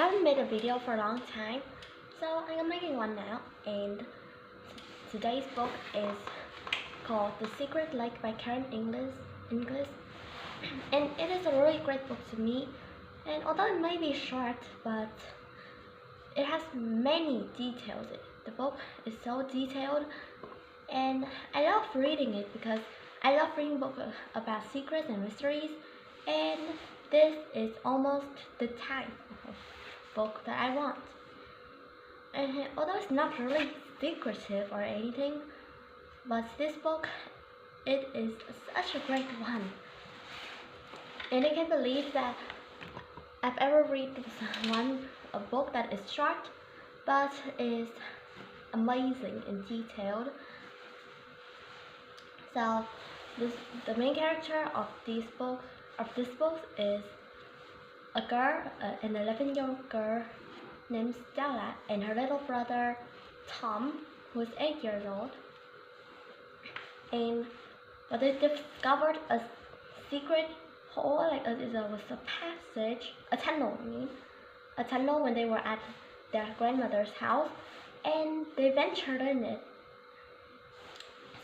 haven't made a video for a long time, so I am making one now, and today's book is called The Secret Lake by Karen Inglis, and it is a really great book to me, and although it may be short, but it has many details. The book is so detailed, and I love reading it because I love reading books about secrets and mysteries, and this is almost the type of book that I want. And although it's not really secretive or anything, but this book, it is such a great one. And I can't believe that I've ever read a book that is short, but is amazing and detailed. So the main character of this book is a girl, an 11-year-old girl named Stella, and her little brother Tom, who is 8 years old. And but they discovered a secret hole, like it was a passage, a tunnel when they were at their grandmother's house, and they ventured in it.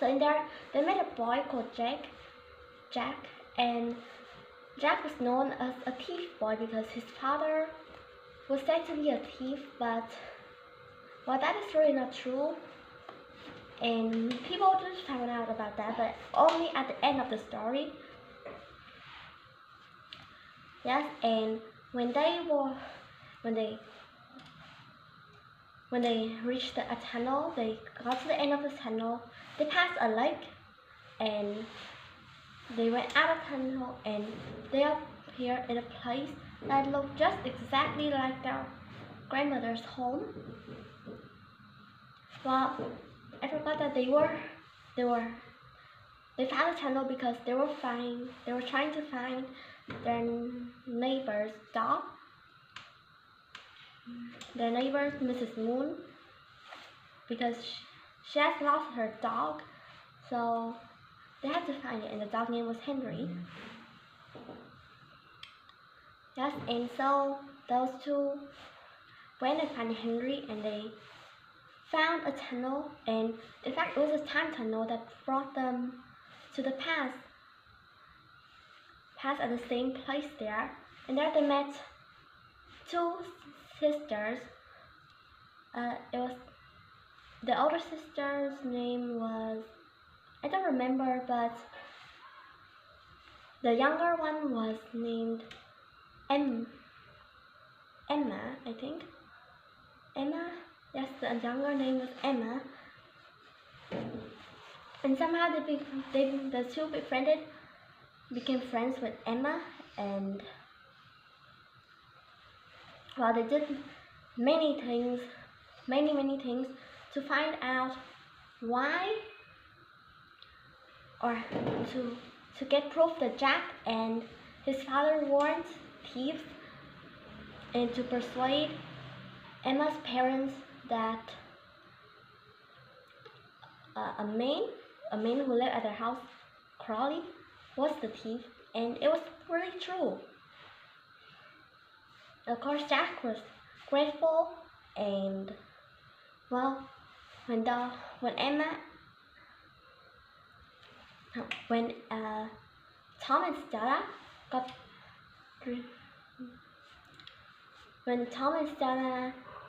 So in there, they met a boy called Jack, and Jack was known as a thief boy because his father was said to be a thief, but well, that is really not true. And people just found out about that, but only at the end of the story. Yes, and when they reached a tunnel, they got to the end of the tunnel. They passed a lake, and they went out of the tunnel, and they appeared in a place that looked just exactly like their grandmother's home. Well, I forgot that they found the tunnel because they were trying to find their neighbor's dog. Their neighbor, Mrs. Moon, because she has lost her dog, so they had to find it, and the dog name was Henry. Yes, and so those two went and found Henry, and they found a tunnel, and in fact it was a time tunnel that brought them to the past at the same place there. And there they met two sisters. It was the older sister's name was, I don't remember, but the younger one was named Emma, I think. Emma, yes, the younger name was Emma. And somehow the two became friends with Emma, and well, they did many things to find out why, or to get proof that Jack and his father weren't thieves, and to persuade Emma's parents that a man who lived at their house, Crowley, was the thief, and it was really true. Of course, Jack was grateful, and well, when Tom and Stella got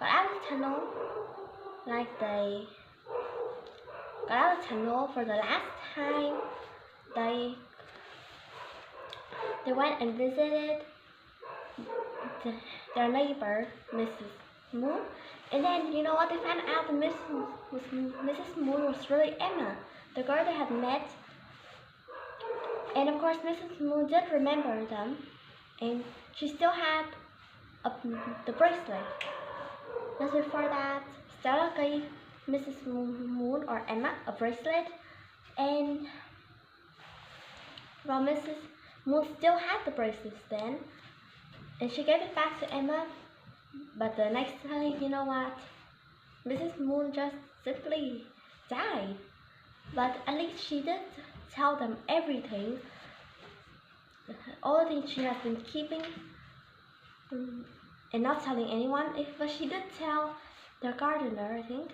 out of the tunnel, like they got out of the tunnel for the last time, they went and visited their neighbor, Mrs. Moon, and then you know what? They found out that Mrs. Moon was really Emma, the girl they had met. And of course, Mrs. Moon did remember them, and she still had the bracelet. Just before that, Stella gave Mrs. Moon or Emma a bracelet, and well, Mrs. Moon still had the bracelet then, and she gave it back to Emma. But the next time, you know what? Mrs. Moon just simply died. But at least she did tell them everything, all the things she has been keeping and not telling anyone. But she did tell their gardener, I think,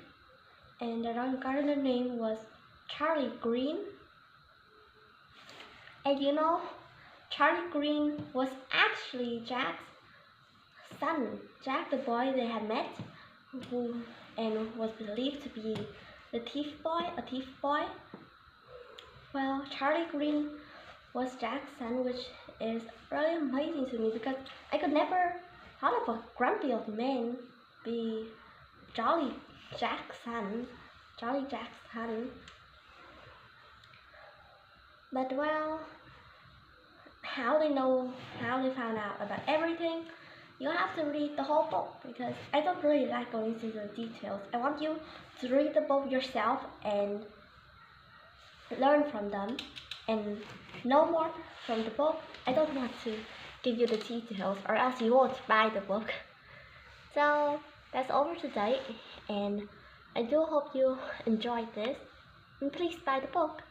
and the gardener name was Charlie Green. And you know, Charlie Green was actually Jack's son. Jack, the boy they had met, who and was believed to be a thief boy. Well, Charlie Green was Jack's son, which is really amazing to me because I could never thought of a grumpy old man be Jolly Jack's son. But well, how they found out about everything, you have to read the whole book because I don't really like going into the details. I want you to read the book yourself and learn from them and know more from the book. I don't want to give you the details or else you won't buy the book. So that's all for today, and I do hope you enjoyed this, and please buy the book.